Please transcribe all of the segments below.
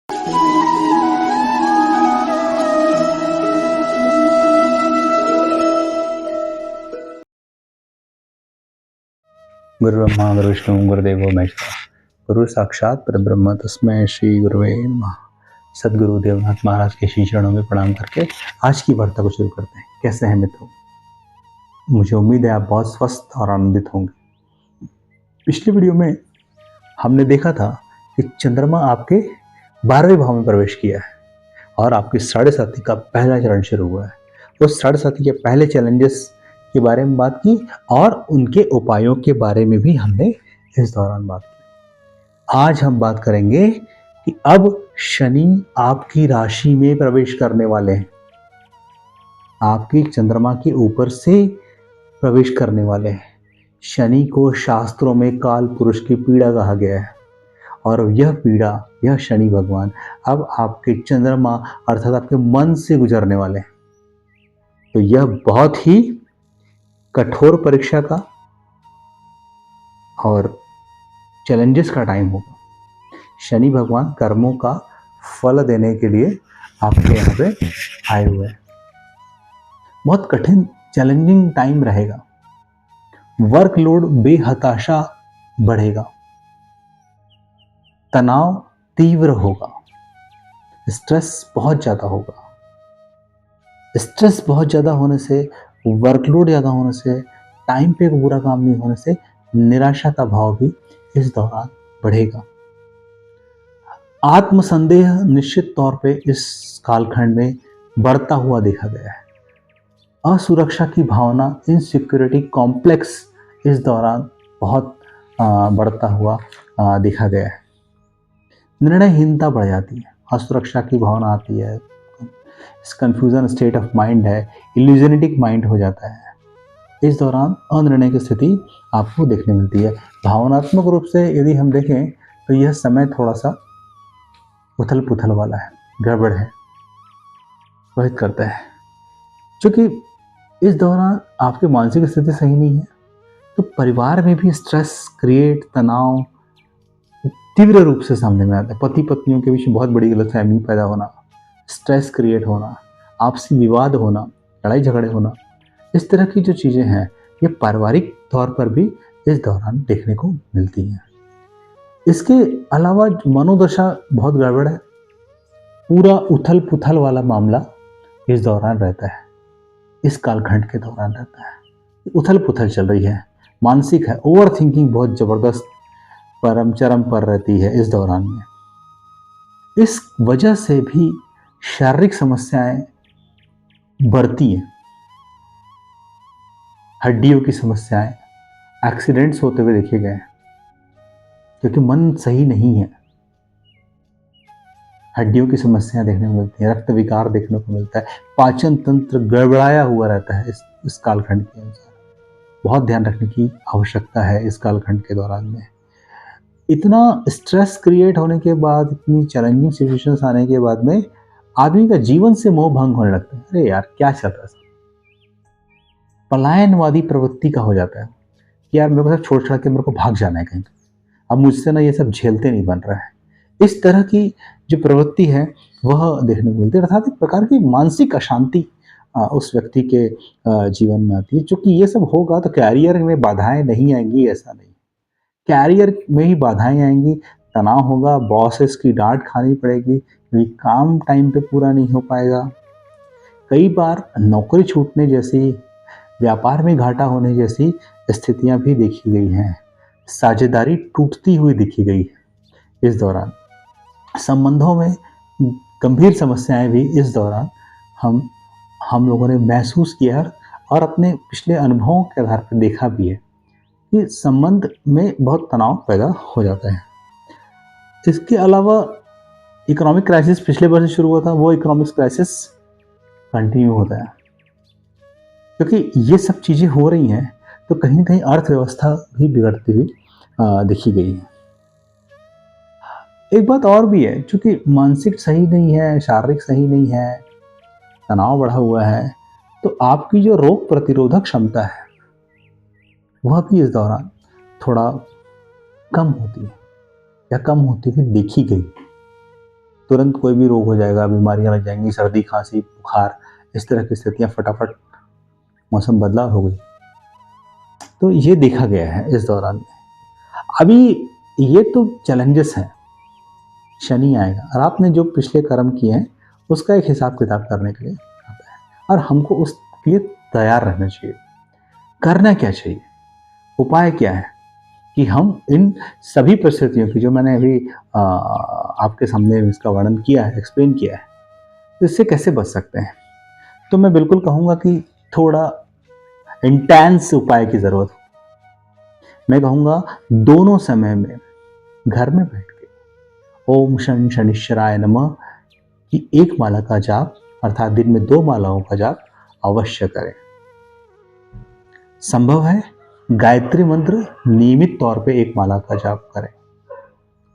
गुरु ब्रह्मा गुरु विष्णु गुरुदेवो महेश्वरा, गुरु साक्षात परब्रह्म तस्मै श्री गुरुवे नमः। सदगुरु देवनाथ महाराज के श्री चरणों में प्रणाम करके आज की वार्ता को शुरू करते हैं। कैसे हैं मित्रों? मुझे उम्मीद है आप बहुत स्वस्थ और आनंदित होंगे। पिछले वीडियो में हमने देखा था कि चंद्रमा आपके 12वें भाव में प्रवेश किया है और आपकी साढ़े साथी का पहला चरण शुरू हुआ है। उस साढ़े साथी के पहले चैलेंजेस के बारे में बात की और उनके उपायों के बारे में भी हमने इस दौरान बात की। आज हम बात करेंगे कि अब शनि आपकी राशि में प्रवेश करने वाले हैं, आपकी चंद्रमा के ऊपर से प्रवेश करने वाले हैं। शनि को शास्त्रों में काल पुरुष की पीड़ा कहा गया है और यह पीड़ा, यह शनि भगवान अब आपके चंद्रमा अर्थात आपके मन से गुजरने वाले हैं। तो यह बहुत ही कठोर परीक्षा का और चैलेंजेस का टाइम होगा। शनि भगवान कर्मों का फल देने के लिए आपके यहाँ पे आए हुए हैं। बहुत कठिन चैलेंजिंग टाइम रहेगा। वर्कलोड बेहताशा बढ़ेगा, तनाव तीव्र होगा, स्ट्रेस बहुत ज़्यादा होगा। स्ट्रेस बहुत ज़्यादा होने से, वर्कलोड ज़्यादा होने से, टाइम पे पूरा काम नहीं होने से निराशा का भाव भी इस दौरान बढ़ेगा। आत्मसंदेह निश्चित तौर पे इस कालखंड में बढ़ता हुआ देखा गया है। असुरक्षा की भावना, इनसिक्योरिटी कॉम्प्लेक्स इस दौरान बहुत बढ़ता हुआ देखा गया है। निर्णयहीनता बढ़ जाती है, असुरक्षा की भावना आती है, कंफ्यूजन स्टेट ऑफ माइंड है, इल्यूजनेटिक माइंड हो जाता है। इस दौरान अनिर्णय की स्थिति आपको देखने मिलती है। भावनात्मक रूप से यदि हम देखें तो यह समय थोड़ा सा उथल पुथल वाला है, गड़बड़ है, प्रभावित करता है। क्योंकि इस दौरान आपकी मानसिक स्थिति सही नहीं है तो परिवार में भी स्ट्रेस क्रिएट, तनाव तीव्र रूप से सामने में आता है। पति पत्नियों के बीच में बहुत बड़ी गलतफहमी पैदा होना, स्ट्रेस क्रिएट होना, आपसी विवाद होना, लड़ाई झगड़े होना, इस तरह की जो चीज़ें हैं ये पारिवारिक तौर पर भी इस दौरान देखने को मिलती हैं। इसके अलावा मनोदशा बहुत गड़बड़ है, पूरा उथल पुथल वाला मामला इस दौरान रहता है, इस कालखंड के दौरान रहता है। उथल पुथल चल रही है, मानसिक है, ओवर थिंकिंग बहुत ज़बरदस्त परम चरम पर रहती है इस दौरान में। इस वजह से भी शारीरिक समस्याएं बढ़ती हैं, हड्डियों की समस्याएं, एक्सीडेंट्स होते हुए देखे गए हैं क्योंकि मन सही नहीं है। हड्डियों की समस्याएं देखने को मिलती हैं, रक्त विकार देखने को मिलता है, पाचन तंत्र गड़बड़ाया हुआ रहता है इस कालखंड के अनुसार। बहुत ध्यान रखने की आवश्यकता है इस कालखंड के दौरान में। इतना स्ट्रेस क्रिएट होने के बाद, इतनी चैलेंजिंग सिचुएशंस आने के बाद में आदमी का जीवन से मोह भंग होने लगता है। अरे यार क्या चल रहा है, पलायनवादी प्रवृत्ति का हो जाता है कि यार मेरे को सब छोड़ छाड़ के मेरे को भाग जाना है कहीं, अब मुझसे ना ये सब झेलते नहीं बन रहा है। इस तरह की जो प्रवृत्ति है वह देखने को मिलती है, अर्थात एक प्रकार की मानसिक अशांति उस व्यक्ति के जीवन में आती है। चूंकि ये सब होगा तो कैरियर में बाधाएं नहीं आएंगी, ऐसा नहीं, कैरियर में ही बाधाएं आएंगी, तनाव होगा, बॉसेस की डांट खानी पड़ेगी, क्योंकि काम टाइम पे पूरा नहीं हो पाएगा। कई बार नौकरी छूटने जैसी, व्यापार में घाटा होने जैसी स्थितियां भी देखी गई हैं। साझेदारी टूटती हुई दिखी गई है इस दौरान। संबंधों में गंभीर समस्याएं भी इस दौरान हम लोगों ने महसूस किया और अपने पिछले अनुभवों के आधार पर देखा भी है कि संबंध में बहुत तनाव पैदा हो जाता है। इसके अलावा इकोनॉमिक क्राइसिस पिछले वर्ष शुरू हुआ था, वो इकोनॉमिक क्राइसिस कंटिन्यू होता है क्योंकि ये सब चीज़ें हो रही हैं तो कहीं ना कहीं अर्थव्यवस्था भी बिगड़ती हुई देखी गई है। एक बात और भी है, चूंकि मानसिक सही नहीं है, शारीरिक सही नहीं है, तनाव बढ़ा हुआ है, तो आपकी जो रोग प्रतिरोधक क्षमता है वह भी इस दौरान थोड़ा कम होती है या कम होती हुई देखी गई। तुरंत कोई भी रोग हो जाएगा, बीमारियां लग जाएंगी, सर्दी खांसी बुखार, इस तरह की स्थितियां फटाफट, मौसम बदलाव हो गई। तो ये देखा गया है इस दौरान में। अभी ये तो चैलेंजेस हैं, शनि आएगा और आपने जो पिछले कर्म किए हैं उसका एक हिसाब किताब करने के लिए आता है, और हमको उसके लिए तैयार रहना चाहिए। करना क्या चाहिए, उपाय क्या है कि हम इन सभी परिस्थितियों की जो मैंने अभी आपके सामने इसका वर्णन किया है, एक्सप्लेन किया है, तो इससे कैसे बच सकते हैं। तो मैं बिल्कुल कहूँगा कि थोड़ा इंटेंस उपाय की ज़रूरत है। मैं कहूँगा दोनों समय में घर में बैठ के ओम शनि शनिश्चराय नमः की एक माला का जाप, अर्थात दिन में 2 मालाओं का जाप अवश्य करें। संभव है गायत्री मंत्र नियमित तौर पे 1 माला का जाप करें।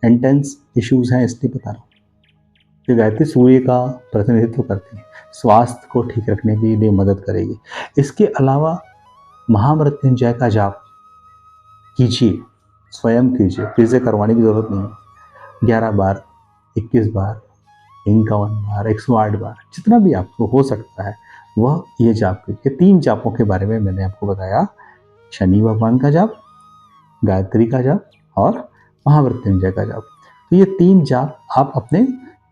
इंटेंस इश्यूज हैं इसलिए बता रहा हूँ कि गायत्री सूर्य का प्रतिनिधित्व करती है, स्वास्थ्य को ठीक रखने के लिए मदद करेगी। इसके अलावा महामृत्युंजय का जाप कीजिए, स्वयं कीजिए, किसी से करवाने की जरूरत नहीं है। 11 बार, 21 बार, 51 बार, 108 बार, जितना भी आपको हो सकता है वह ये जाप कीजिए। 3 जापों के बारे में मैंने आपको बताया, शनि भगवान का जाप, गायत्री का जाप और महामृत्युंजय का जाप। तो ये 3 जाप आप अपने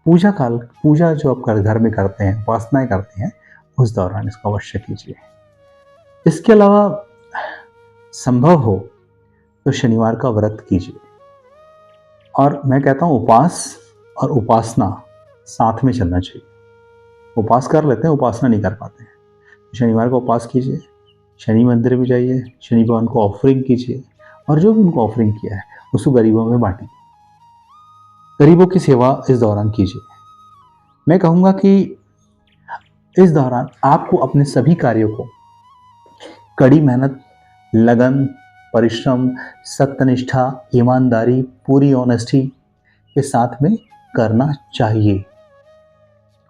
पूजा जो आप घर में करते हैं, उपासनाएं करते हैं, उस दौरान इसको अवश्य कीजिए। इसके अलावा संभव हो तो शनिवार का व्रत कीजिए। और मैं कहता हूँ उपवास और उपासना साथ में चलना चाहिए। उपवास कर लेते हैं, उपासना नहीं कर पाते हैं। शनिवार को उपवास कीजिए, शनि मंदिर भी जाइए, शनि भगवान को ऑफरिंग कीजिए, और जो भी उनको ऑफरिंग किया है उसको गरीबों में बांटिए। गरीबों की सेवा इस दौरान कीजिए। मैं कहूँगा कि इस दौरान आपको अपने सभी कार्यों को कड़ी मेहनत, लगन, परिश्रम, सत्यनिष्ठा, ईमानदारी, पूरी ऑनेस्टी के साथ में करना चाहिए।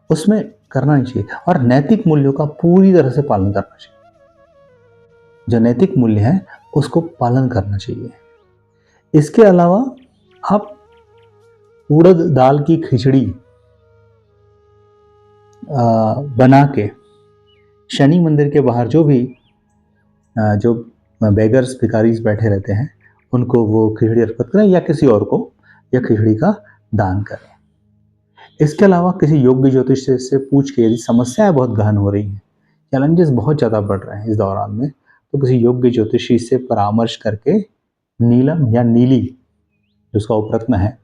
उसमें करना नहीं चाहिए, और नैतिक मूल्यों का पूरी तरह से पालन करना चाहिए। जो नैतिक मूल्य हैं उसको पालन करना चाहिए। इसके अलावा आप उड़द दाल की खिचड़ी बना के शनि मंदिर के बाहर जो बेगर्स भिखारीज बैठे रहते हैं उनको वो खिचड़ी अर्पित करें, या किसी और को या खिचड़ी का दान करें। इसके अलावा किसी योग्य ज्योतिष से पूछ के, यदि समस्याएं बहुत गहन हो रही हैं, चैलेंजेस बहुत ज़्यादा बढ़ रहे हैं इस दौरान में, तो किसी योग्य ज्योतिषी से परामर्श करके नीलम या नीली जिसका उपरत्न है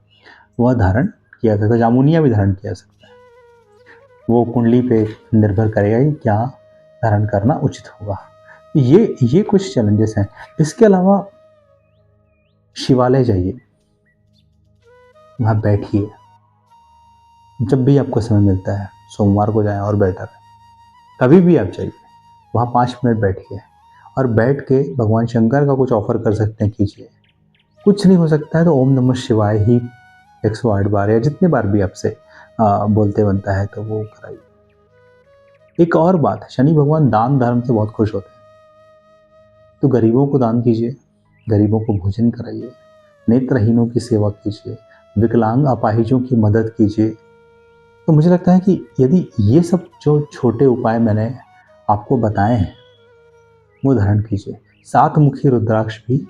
वह धारण किया जा सकता है। जामुनिया भी धारण किया जा सकता है। वो कुंडली पे निर्भर करेगा कि क्या धारण करना उचित होगा। ये कुछ चैलेंजेस हैं। इसके अलावा शिवालय जाइए, वहाँ बैठिए, जब भी आपको समय मिलता है, सोमवार को जाएं और बेटर है, कभी भी आप जाइए, वहाँ 5 मिनट बैठिए और बैठ के भगवान शंकर का कुछ ऑफर कर सकते हैं कीजिए। कुछ नहीं हो सकता है तो ओम नमः शिवाय ही 108 बार या जितने बार भी आपसे बोलते बनता है तो वो कराइए। एक और बात है, शनि भगवान दान धर्म से बहुत खुश होते हैं, तो गरीबों को दान कीजिए, गरीबों को भोजन कराइए, नेत्रहीनों की सेवा कीजिए, विकलांग अपाहिजों की मदद कीजिए। तो मुझे लगता है कि यदि ये सब जो छोटे उपाय मैंने आपको बताए हैं वो धारण कीजिए। 7 मुखी रुद्राक्ष भी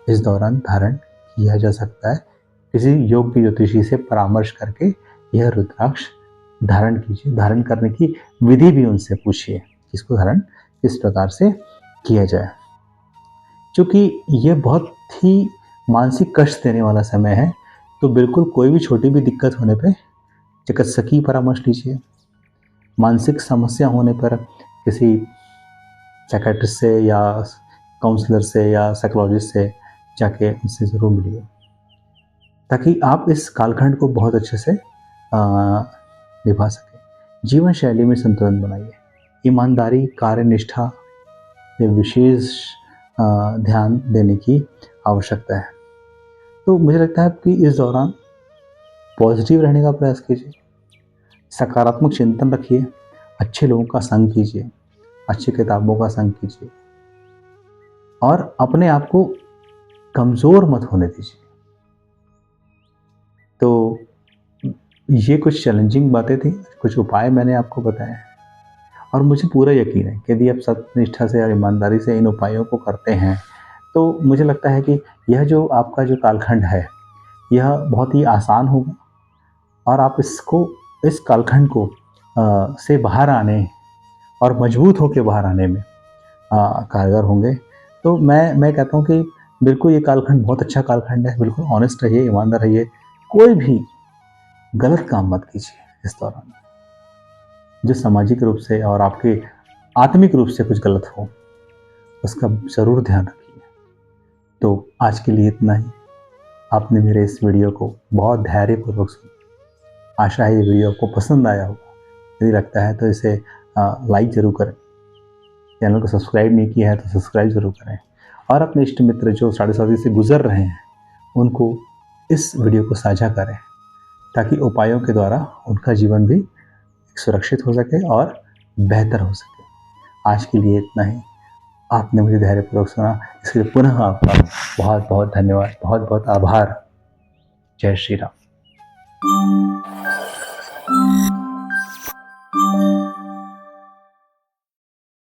इस दौरान धारण किया जा सकता है। किसी योग्य ज्योतिषी से परामर्श करके यह रुद्राक्ष धारण कीजिए। धारण करने की विधि भी उनसे पूछिए कि इसको धारण किस प्रकार से किया जाए, क्योंकि यह बहुत ही मानसिक कष्ट देने वाला समय है। तो बिल्कुल कोई भी छोटी भी दिक्कत होने पे चिकित्सकीय परामर्श लीजिए। मानसिक समस्या होने पर किसी साइकियाट्रिस्ट से या काउंसलर से या साइकोलॉजिस्ट से जाके उनसे ज़रूर मिलिए, ताकि आप इस कालखंड को बहुत अच्छे से निभा सकें। जीवन शैली में संतुलन बनाइए। ईमानदारी, कार्यनिष्ठा पे विशेष ध्यान देने की आवश्यकता है। तो मुझे लगता है कि इस दौरान पॉजिटिव रहने का प्रयास कीजिए, सकारात्मक चिंतन रखिए, अच्छे लोगों का संग कीजिए, अच्छी किताबों का संग कीजिए, और अपने आप को कमज़ोर मत होने दीजिए। तो ये कुछ चैलेंजिंग बातें थी, कुछ उपाय मैंने आपको बताए हैं और मुझे पूरा यकीन है कि यदि आप सत्यनिष्ठा से और ईमानदारी से इन उपायों को करते हैं, तो मुझे लगता है कि यह जो आपका जो कालखंड है, यह बहुत ही आसान होगा और आप इस कालखंड को से बाहर आने और मजबूत होके बाहर आने में कारगर होंगे। तो मैं कहता हूँ कि बिल्कुल ये कालखंड बहुत अच्छा कालखंड है, बिल्कुल ऑनेस्ट रहिए, ईमानदार रहिए, कोई भी गलत काम मत कीजिए इस दौरान, जो सामाजिक रूप से और आपके आत्मिक रूप से कुछ गलत हो, उसका ज़रूर ध्यान रखिए। तो आज के लिए इतना ही। आपने मेरे इस वीडियो को बहुत धैर्यपूर्वक सुना। आशा है ये वीडियो आपको पसंद आया होगा। यदि लगता है तो इसे लाइक ज़रूर करें। चैनल को सब्सक्राइब नहीं किया है तो सब्सक्राइब ज़रूर करें और अपने इष्ट मित्र जो साढ़े साथी से गुजर रहे हैं, उनको इस वीडियो को साझा करें ताकि उपायों के द्वारा उनका जीवन भी सुरक्षित हो सके और बेहतर हो सके। आज के लिए इतना ही। आपने मुझे धैर्यपूर्वक सुना, इसके लिए पुनः आपका बहुत बहुत धन्यवाद, बहुत बहुत आभार। जय श्री राम।